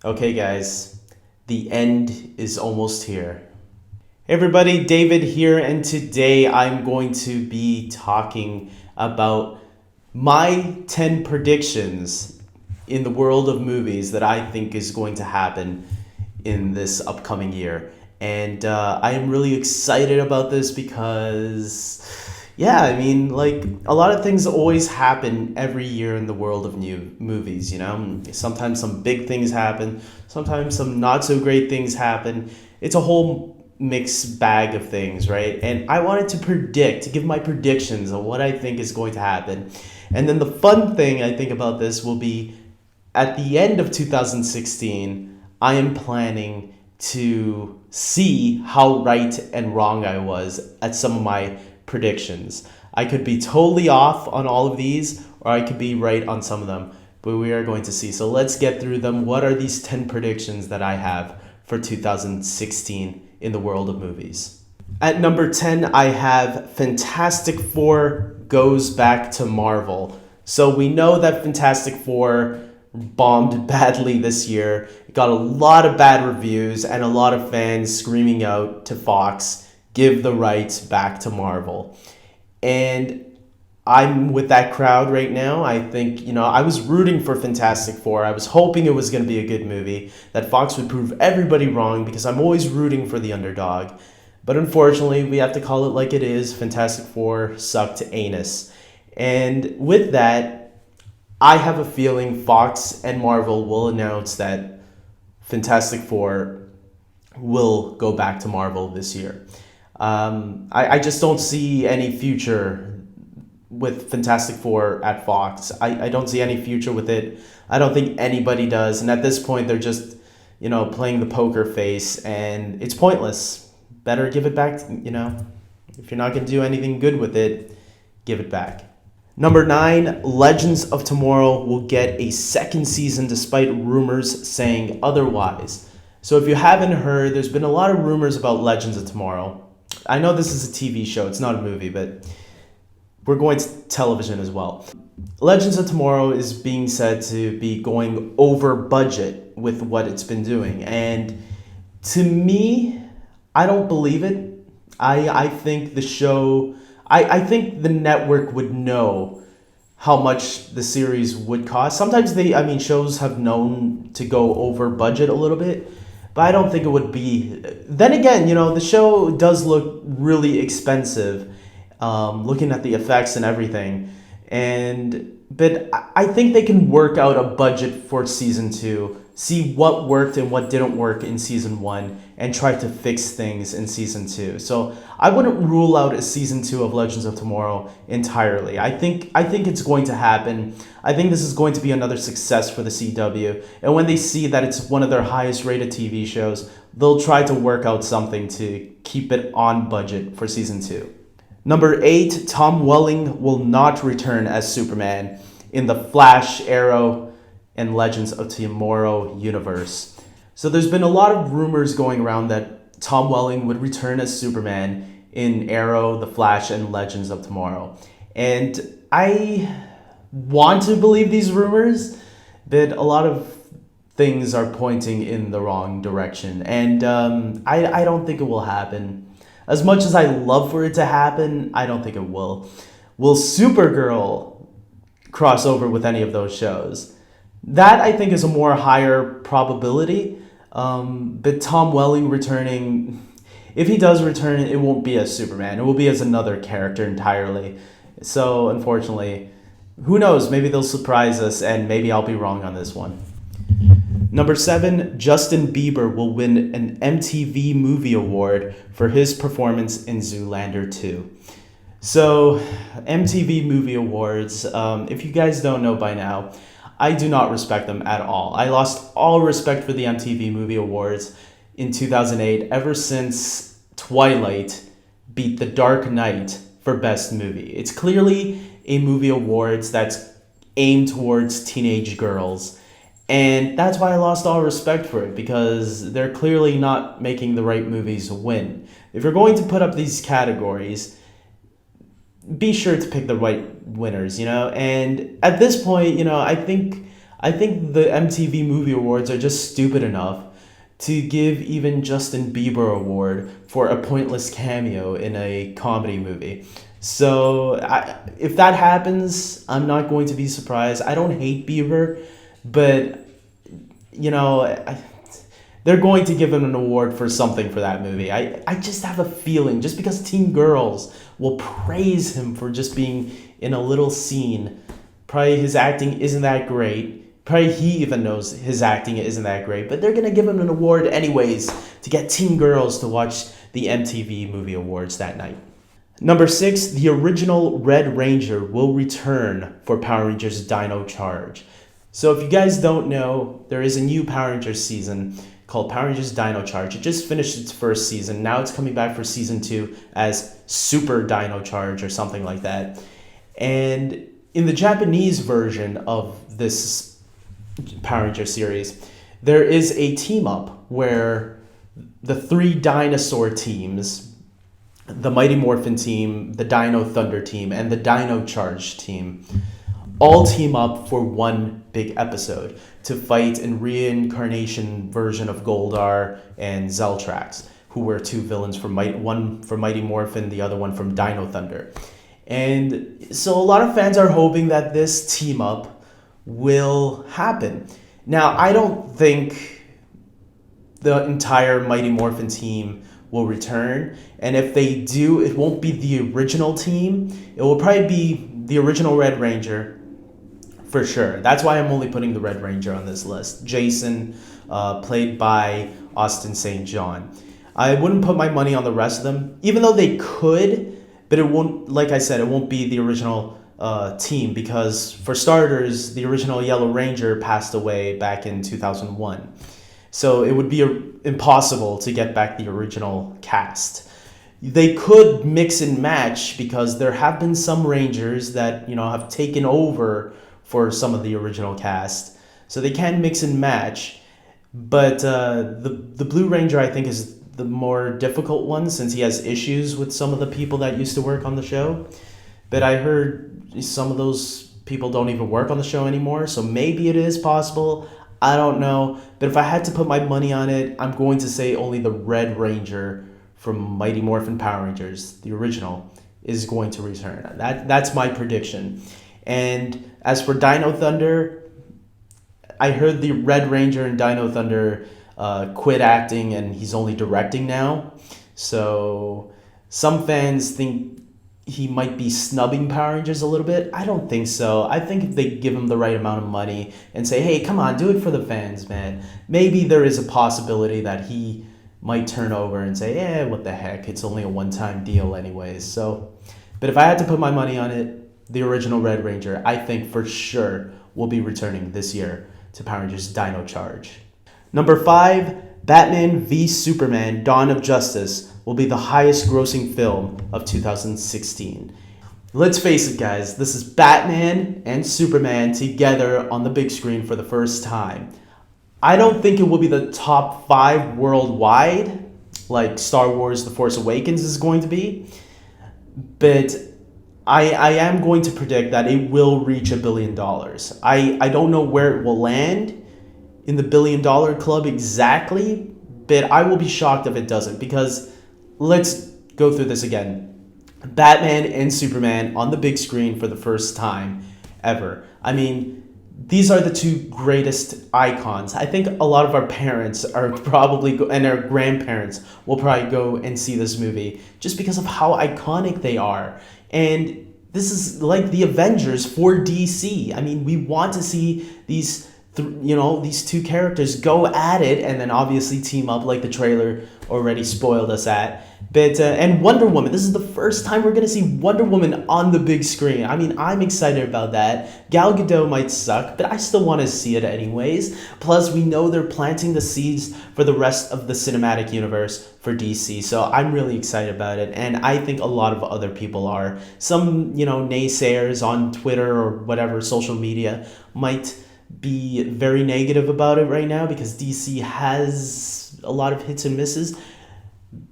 Okay, guys, the end is almost here. Hey, everybody, David here, and today I'm going to be talking about my 10 predictions in the world of movies that I think is going to happen in this upcoming year. And I am really excited about this because, yeah, I mean, like, a lot of things always happen every year in the world of new movies, you know? Sometimes some big things happen, sometimes some not so great things happen. It's a whole mixed bag of things, right? And I wanted to give my predictions of what I think is going to happen. And then the fun thing I think about this will be at the end of 2016, I am planning to see how right and wrong I was at some of my predictions. I could be totally off on all of these, or I could be right on some of them, but we are going to see. So let's get through them. What are these 10 predictions that I have for 2016 in the world of movies? At number 10, I have Fantastic Four goes back to Marvel. So we know that Fantastic Four bombed badly this year. It got a lot of bad reviews and a lot of fans screaming out to Fox, give the rights back to Marvel. And I'm with that crowd right now. I think, I was rooting for Fantastic Four. I was hoping it was going to be a good movie, that Fox would prove everybody wrong because I'm always rooting for the underdog. But unfortunately, we have to call it like it is. Fantastic Four sucked anus. And with that, I have a feeling Fox and Marvel will announce that Fantastic Four will go back to Marvel this year. I just don't see any future with Fantastic Four at Fox. I don't see any future with it. I don't think anybody does. And at this point, they're just, playing the poker face, and it's pointless. Better give it back, If you're not going to do anything good with it, give it back. Number 9, Legends of Tomorrow will get a second season despite rumors saying otherwise. So if you haven't heard, there's been a lot of rumors about Legends of Tomorrow. I know this is a TV show, it's not a movie, but we're going to television as well. Legends of Tomorrow is being said to be going over budget with what it's been doing. And to me, I don't believe it. I think the show... I think the network would know how much the series would cost. Sometimes shows have known to go over budget a little bit, but I don't think it would be. Then again, the show does look really expensive, looking at the effects and everything. But I think they can work out a budget for season 2, see what worked and what didn't work in season 1, and try to fix things in season 2. So I wouldn't rule out a season 2 of Legends of Tomorrow entirely. I think it's going to happen. I think this is going to be another success for the CW. And when they see that it's one of their highest rated TV shows, they'll try to work out something to keep it on budget for season 2. Number 8, Tom Welling will not return as Superman in the Flash, Arrow, and Legends of Tomorrow universe. So there's been a lot of rumors going around that Tom Welling would return as Superman in Arrow, The Flash, and Legends of Tomorrow. And I want to believe these rumors, but a lot of things are pointing in the wrong direction. And I don't think it will happen. As much as I love for it to happen, I don't think it will. Will Supergirl cross over with any of those shows? That, I think, is a more higher probability. But Tom Welling returning, if he does return, it won't be as Superman. It will be as another character entirely. So, unfortunately, who knows? Maybe they'll surprise us, and maybe I'll be wrong on this one. Number 7, Justin Bieber will win an MTV Movie Award for his performance in Zoolander 2. So, MTV Movie Awards, if you guys don't know by now, I do not respect them at all. I lost all respect for the MTV Movie Awards in 2008 ever since Twilight beat The Dark Knight for Best Movie. It's clearly a movie awards that's aimed towards teenage girls. And that's why I lost all respect for it, because they're clearly not making the right movies win. If you're going to put up these categories, be sure to pick the right winners, And at this point, I think I think the MTV Movie Awards are just stupid enough to give even Justin Bieber award for a pointless cameo in a comedy movie. So if that happens, I'm not going to be surprised. I don't hate Bieber, but you know, they're going to give him an award for something for that movie. I just have a feeling, just because teen girls will praise him for just being in a little scene, probably his acting isn't that great. Probably he even knows his acting isn't that great, but they're going to give him an award anyways to get teen girls to watch the MTV Movie Awards that night. Number 6, the original Red Ranger will return for Power Rangers Dino Charge. So if you guys don't know, there is a new Power Rangers season called Power Rangers Dino Charge. It just finished its first season. Now it's coming back for season 2 as Super Dino Charge or something like that. And in the Japanese version of this Power Ranger series, there is a team up where the 3 dinosaur teams, the Mighty Morphin team, the Dino Thunder team, and the Dino Charge team, all team up for one big episode to fight in reincarnation version of Goldar and Zeltrax, who were 2 villains from one from Mighty Morphin, the other one from Dino Thunder. And so a lot of fans are hoping that this team up will happen. Now, I don't think the entire Mighty Morphin team will return, and if they do, it won't be the original team. It will probably be the original Red Ranger, for sure. That's why I'm only putting the Red Ranger on this list. Jason, played by Austin St. John. I wouldn't put my money on the rest of them, even though they could, but it won't, like I said, it won't be the original team, because for starters, the original Yellow Ranger passed away back in 2001. So it would be impossible to get back the original cast. They could mix and match, because there have been some Rangers that, have taken over for some of the original cast. So they can mix and match. But the Blue Ranger, I think, is the more difficult one, since he has issues with some of the people that used to work on the show. But I heard some of those people don't even work on the show anymore, so maybe it is possible. I don't know. But if I had to put my money on it, I'm going to say only the Red Ranger from Mighty Morphin Power Rangers, the original, is going to return. That's my prediction. And as for Dino Thunder, I heard the Red Ranger and Dino Thunder quit acting and he's only directing now. So some fans think he might be snubbing Power Rangers a little bit. I don't think so. I think if they give him the right amount of money and say, hey, come on, do it for the fans, man, maybe there is a possibility that he might turn over and say, yeah, what the heck, it's only a one-time deal anyways. So, but if I had to put my money on it, the original Red Ranger, I think for sure will be returning this year to Power Rangers Dino Charge. Number 5, Batman v Superman: Dawn of Justice will be the highest grossing film of 2016. Let's face it, guys, this is Batman and Superman together on the big screen for the first time. I don't think it will be the top 5 worldwide, like Star Wars The Force Awakens is going to be, but I am going to predict that it will reach $1 billion. I don't know where it will land in the $1 billion club exactly, but I will be shocked if it doesn't, because let's go through this again. Batman and Superman on the big screen for the first time ever. I mean, these are the 2 greatest icons. I think a lot of our parents are probably, and our grandparents will probably go and see this movie just because of how iconic they are. And this is like the Avengers for DC. I mean, we want to see these these 2 characters go at it, and then obviously team up like the trailer already spoiled us at. But and Wonder Woman, this is the first time we're going to see Wonder Woman on the big screen. I mean, I'm excited about that. Gal Gadot might suck, but I still want to see it anyways. Plus, we know they're planting the seeds for the rest of the cinematic universe for DC, so I'm really excited about it, and I think a lot of other people are. Some, naysayers on Twitter or whatever social media might be very negative about it right now because DC has a lot of hits and misses.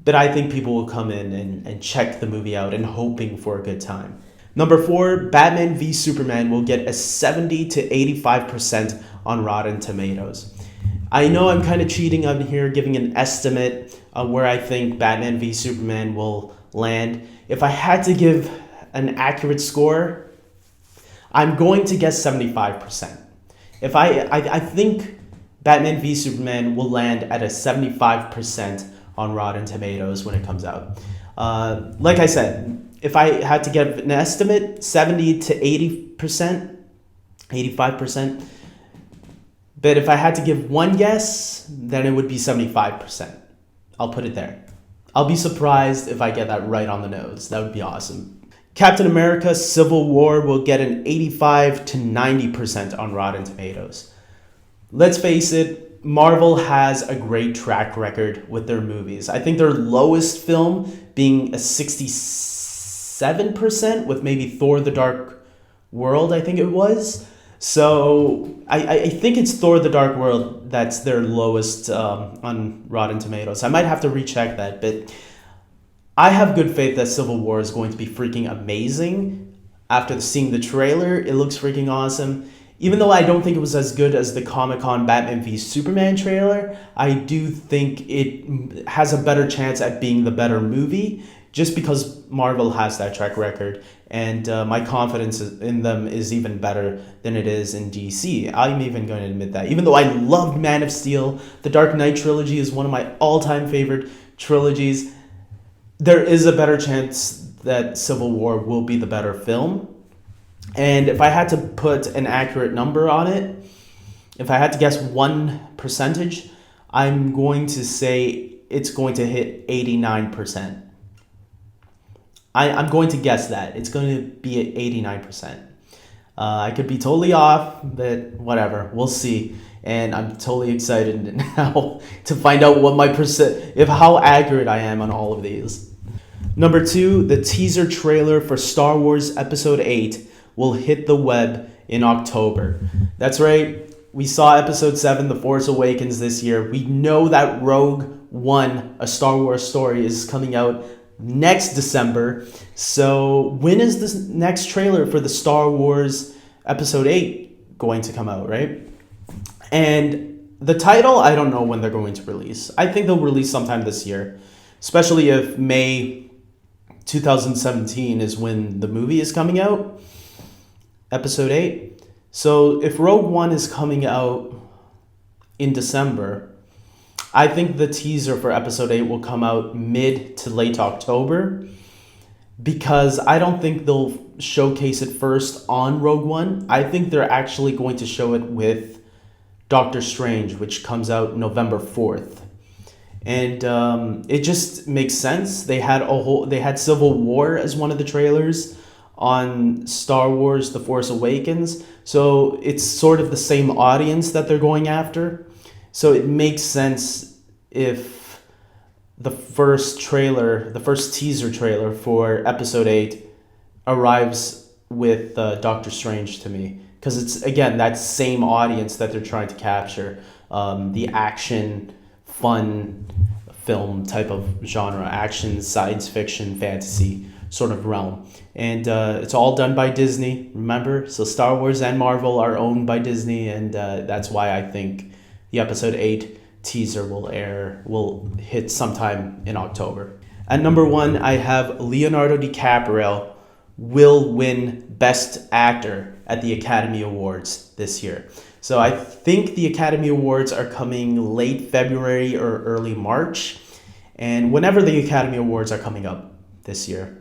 But I think people will come in and check the movie out and hoping for a good time. Number 4, Batman v Superman will get a 70 to 85% on Rotten Tomatoes. I know I'm kind of cheating on here, giving an estimate of where I think Batman v Superman will land. If I had to give an accurate score, I'm going to guess 75%. If I think Batman v Superman will land at a 75% on Rotten Tomatoes when it comes out. Like I said, if I had to give an estimate, 70 to 80%, 85%. But if I had to give one guess, then it would be 75%. I'll put it there. I'll be surprised if I get that right on the nose. That would be awesome. Captain America Civil War will get an 85 to 90% on Rotten Tomatoes. Let's face it, Marvel has a great track record with their movies. I think their lowest film being a 67%, with maybe Thor the Dark World, I think it was. So I think it's Thor the Dark World that's their lowest on Rotten Tomatoes. I might have to recheck that, but I have good faith that Civil War is going to be freaking amazing. After seeing the trailer, it looks freaking awesome. Even though I don't think it was as good as the Comic-Con Batman v Superman trailer, I do think it has a better chance at being the better movie, just because Marvel has that track record, and my confidence in them is even better than it is in DC. I'm even going to admit that. Even though I loved Man of Steel, the Dark Knight trilogy is one of my all-time favorite trilogies, there is a better chance that Civil War will be the better film. And if I had to put an accurate number on it, if I had to guess one percentage, I'm going to say it's going to hit 89%. I'm going to guess that. It's going to be at 89%. I could be totally off, but whatever. We'll see. And I'm totally excited now to find out what my how accurate I am on all of these. Number 2, the teaser trailer for Star Wars Episode 8 will hit the web in October. That's right. We saw Episode 7, The Force Awakens, this year. We know that Rogue One, A Star Wars Story, is coming out next December. So when is this next trailer for the Star Wars Episode 8 going to come out, right? And the title, I don't know when they're going to release. I think they'll release sometime this year, especially if May 2017 is when the movie is coming out, Episode 8. So if Rogue One is coming out in December, I think the teaser for Episode 8 will come out mid to late October, because I don't think they'll showcase it first on Rogue One. I think they're actually going to show it with Doctor Strange, which comes out November 4th. And it just makes sense. They had Civil War as one of the trailers on Star Wars The Force Awakens. So it's sort of the same audience that they're going after. So it makes sense if the first teaser trailer for Episode 8 arrives with Doctor Strange to me. Because it's, again, that same audience that they're trying to capture. The action, fun film type of genre. Action, science fiction, fantasy sort of realm. And it's all done by Disney, remember? So Star Wars and Marvel are owned by Disney, and that's why I think the Episode 8 teaser will hit sometime in October. At number 1, I have Leonardo DiCaprio will win Best Actor at the Academy Awards this year. So I think the Academy Awards are coming late February or early March. And whenever the Academy Awards are coming up this year,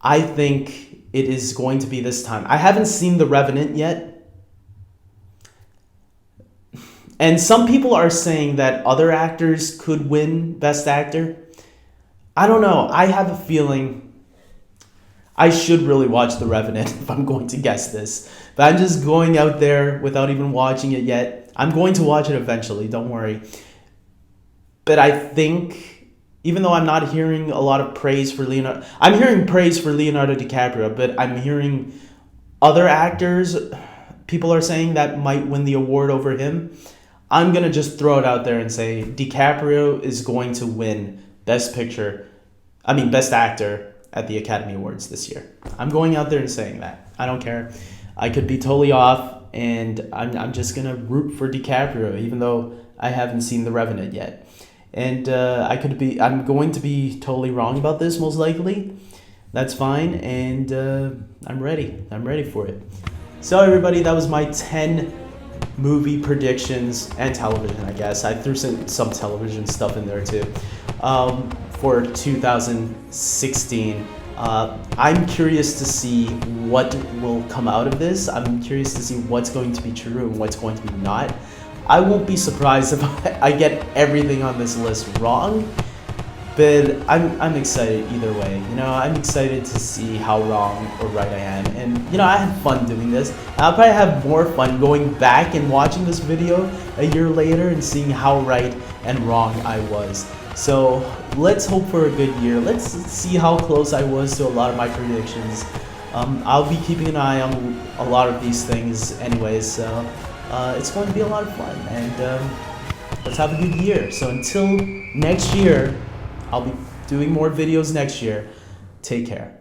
I think it is going to be this time. I haven't seen The Revenant yet. And some people are saying that other actors could win Best Actor. I don't know. I have a feeling I should really watch The Revenant if I'm going to guess this. But I'm just going out there without even watching it yet. I'm going to watch it eventually, don't worry. But I think, even though I'm not hearing a lot of praise for Leonardo... I'm hearing praise for Leonardo DiCaprio, but I'm hearing other actors, people are saying that might win the award over him. I'm going to just throw it out there and say DiCaprio is going to win Best Actor at the Academy Awards this year. I'm going out there and saying that. I don't care. I could be totally off, and I'm just gonna root for DiCaprio, even though I haven't seen The Revenant yet. And I'm going to be totally wrong about this, most likely. That's fine, and I'm ready. I'm ready for it. So everybody, that was my 10 movie predictions and television, I guess. I threw some television stuff in there too. For 2016. I'm curious to see what will come out of this. I'm curious to see what's going to be true and what's going to be not. I won't be surprised if I get everything on this list wrong, but I'm excited either way. I'm excited to see how wrong or right I am. And, I had fun doing this. I'll probably have more fun going back and watching this video a year later and seeing how right and wrong I was. So let's hope for a good year. Let's see how close I was to a lot of my predictions. I'll be keeping an eye on a lot of these things anyways, so it's going to be a lot of fun. And let's have a good year. So until next year, I'll be doing more videos next year. Take care.